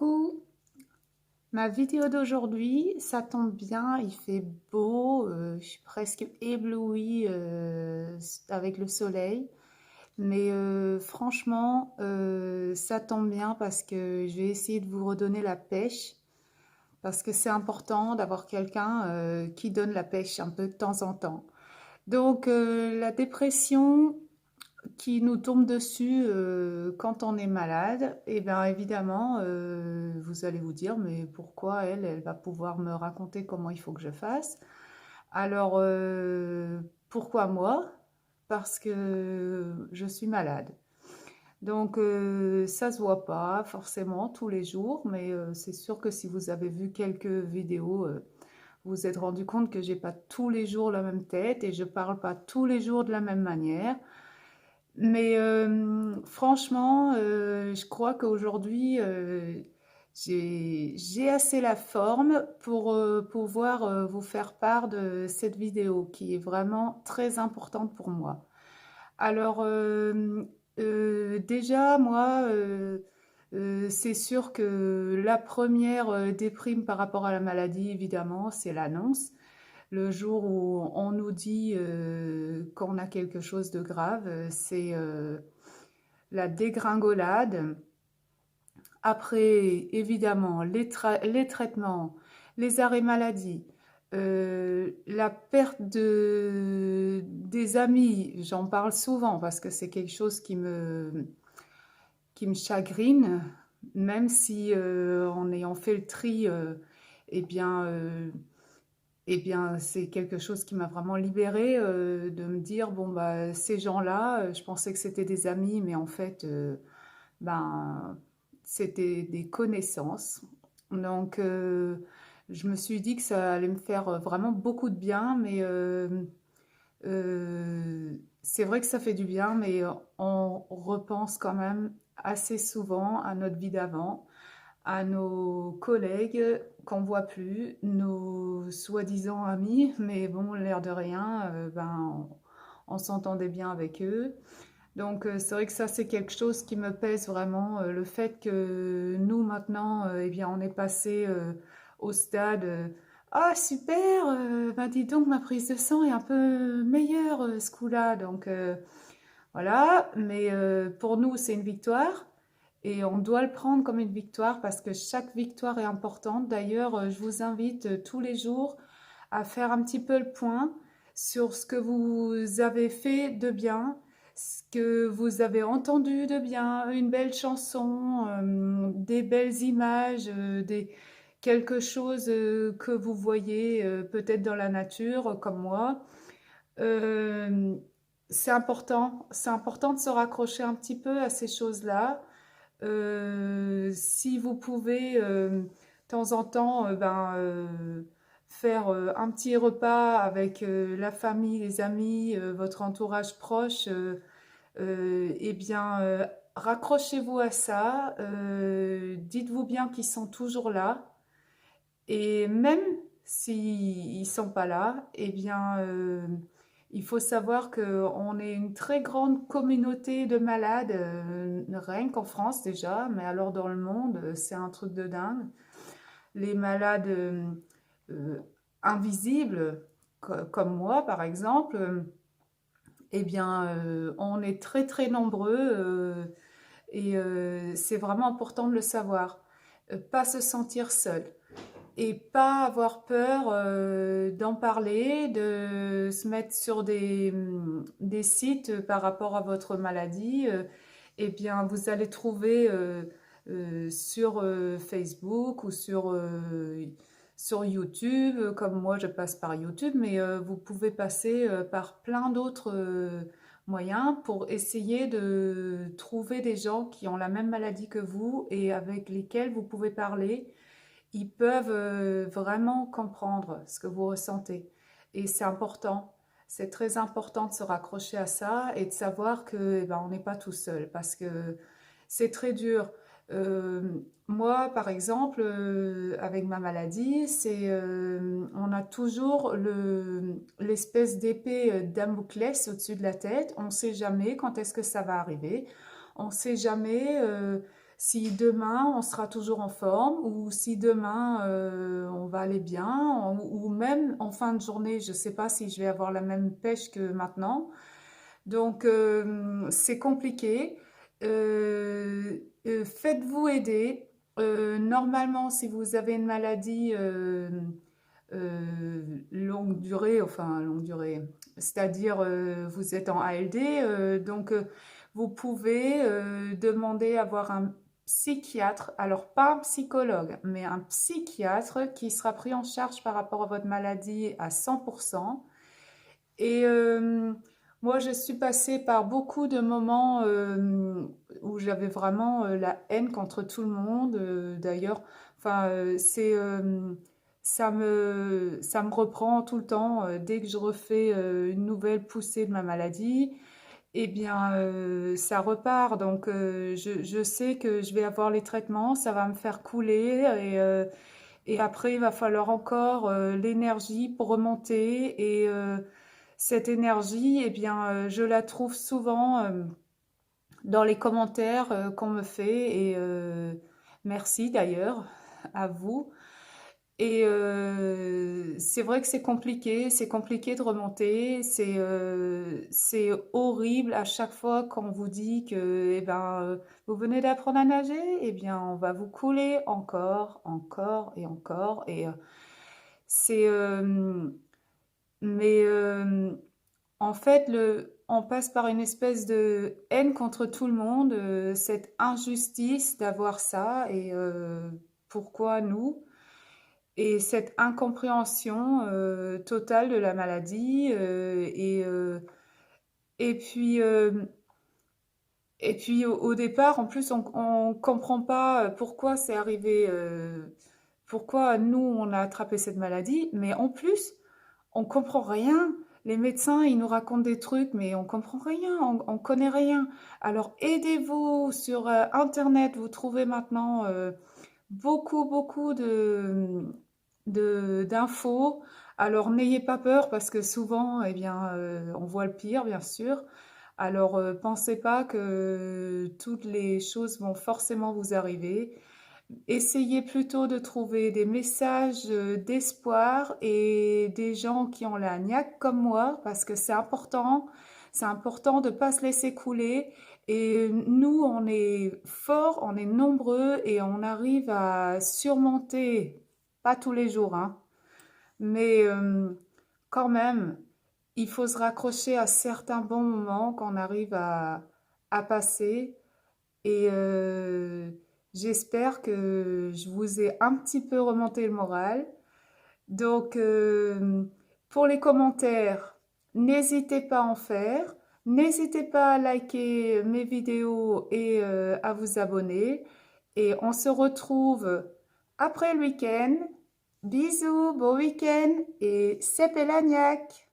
Coucou! Ma vidéo d'aujourd'hui, ça tombe bien, il fait beau, je suis presque éblouie avec le soleil. Mais franchement, ça tombe bien parce que je vais essayer de vous redonner la pêche. Parce que c'est important d'avoir quelqu'un qui donne la pêche un peu de temps en temps. Donc la dépression, qui nous tombe dessus quand on est malade, et bien évidemment, vous allez vous dire, mais pourquoi elle va pouvoir me raconter comment il faut que je fasse? Alors, pourquoi moi? Parce que je suis malade. Donc, ça se voit pas forcément tous les jours, mais c'est sûr que si vous avez vu quelques vidéos, vous vous êtes rendu compte que j'ai pas tous les jours la même tête et je parle pas tous les jours de la même manière. Mais franchement, je crois qu'aujourd'hui, j'ai assez la forme pour pouvoir vous faire part de cette vidéo qui est vraiment très importante pour moi. Alors, déjà, moi, c'est sûr que la première déprime par rapport à la maladie, évidemment, c'est l'annonce. Le jour où on nous dit qu'on a quelque chose de grave, c'est la dégringolade. Après, évidemment, les traitements, les arrêts maladie, la perte des amis, j'en parle souvent parce que c'est quelque chose qui me chagrine, même si en ayant fait le tri, eh bien, euh, eh bien, c'est quelque chose qui m'a vraiment libérée, de me dire, bon, bah, ces gens-là, je pensais que c'était des amis, mais en fait, ben, c'était des connaissances. Donc, je me suis dit que ça allait me faire vraiment beaucoup de bien, mais c'est vrai que ça fait du bien, mais on repense quand même assez souvent à notre vie d'avant, à nos collègues qu'on voit plus, nos soi-disant amis, mais bon, l'air de rien, ben, on s'entendait bien avec eux. Donc c'est vrai que ça c'est quelque chose qui me pèse vraiment, le fait que nous maintenant, eh bien on est passé au stade ah super, ben dis donc ma prise de sang est un peu meilleure ce coup-là. Donc voilà, mais pour nous c'est une victoire. Et on doit le prendre comme une victoire parce que chaque victoire est importante. D'ailleurs, je vous invite tous les jours à faire un petit peu le point sur ce que vous avez fait de bien, ce que vous avez entendu de bien, une belle chanson, des belles images, quelque chose que vous voyez peut-être dans la nature comme moi. Euh, c'est important de se raccrocher un petit peu à ces choses-là. Si vous pouvez de temps en temps faire un petit repas avec la famille, les amis, votre entourage proche, eh bien raccrochez-vous à ça, dites-vous bien qu'ils sont toujours là et même s'ils ne sont pas là, eh bien il faut savoir qu'on est une très grande communauté de malades, rien qu'en France déjà, mais alors dans le monde, c'est un truc de dingue. Les malades euh, invisibles, comme moi par exemple, eh bien, on est très très nombreux et c'est vraiment important de le savoir. Pas se sentir seul et pas avoir peur d'en parler, de se mettre sur des sites par rapport à votre maladie. Eh bien, vous allez trouver sur Facebook ou sur YouTube, comme moi je passe par YouTube, mais vous pouvez passer par plein d'autres moyens pour essayer de trouver des gens qui ont la même maladie que vous et avec lesquels vous pouvez parler. Ils peuvent vraiment comprendre ce que vous ressentez. Et c'est important. C'est très important de se raccrocher à ça et de savoir que eh ben, on n'est pas tout seul parce que c'est très dur. Euh, Moi, par exemple, avec ma maladie, on a toujours l'espèce d'épée Damoclès au-dessus de la tête. On ne sait jamais quand est-ce que ça va arriver. On ne sait jamais si demain on sera toujours en forme ou si demain on va aller bien ou même en fin de journée, je ne sais pas si je vais avoir la même pêche que maintenant. Donc c'est compliqué. Faites-vous aider. Normalement, si vous avez une maladie longue durée, enfin longue durée, c'est-à-dire vous êtes en ALD, donc vous pouvez demander à avoir un psychiatre, alors pas un psychologue, mais un psychiatre qui sera pris en charge par rapport à votre maladie à 100%. Et moi, je suis passée par beaucoup de moments où j'avais vraiment la haine contre tout le monde. D'ailleurs, enfin, ça me reprend tout le temps. Dès que je refais une nouvelle poussée de ma maladie, eh bien, ça repart. Donc, je sais que je vais avoir les traitements, ça va me faire couler et après, il va falloir encore l'énergie pour remonter. Et cette énergie, eh bien, je la trouve souvent dans les commentaires qu'on me fait. Et merci d'ailleurs à vous. Et c'est vrai que c'est compliqué de remonter, c'est horrible à chaque fois qu'on vous dit que eh ben, vous venez d'apprendre à nager, eh bien on va vous couler encore, encore et encore. Et c'est mais en fait, on passe par une espèce de haine contre tout le monde, cette injustice d'avoir ça et pourquoi nous? Et cette incompréhension totale de la maladie et puis au départ, en plus, on comprend pas pourquoi c'est arrivé, pourquoi nous on a attrapé cette maladie, mais en plus, on comprend rien. Les médecins, ils nous racontent des trucs, mais on comprend rien, on connaît rien. Alors aidez-vous sur Internet, vous trouvez maintenant beaucoup d'infos. Alors n'ayez pas peur parce que souvent, eh bien, on voit le pire, bien sûr. Alors pensez pas que toutes les choses vont forcément vous arriver. Essayez plutôt de trouver des messages d'espoir et des gens qui ont la niaque comme moi, parce que c'est important. C'est important de ne pas se laisser couler. Et nous, on est forts, on est nombreux et on arrive à surmonter, pas tous les jours, hein, mais quand même, il faut se raccrocher à certains bons moments qu'on arrive à passer. Et j'espère que je vous ai un petit peu remonté le moral. Donc, pour les commentaires, n'hésitez pas à en faire. N'hésitez pas à liker mes vidéos et à vous abonner. Et on se retrouve après le week-end. Bisous, bon week-end et c'est Pelagnac!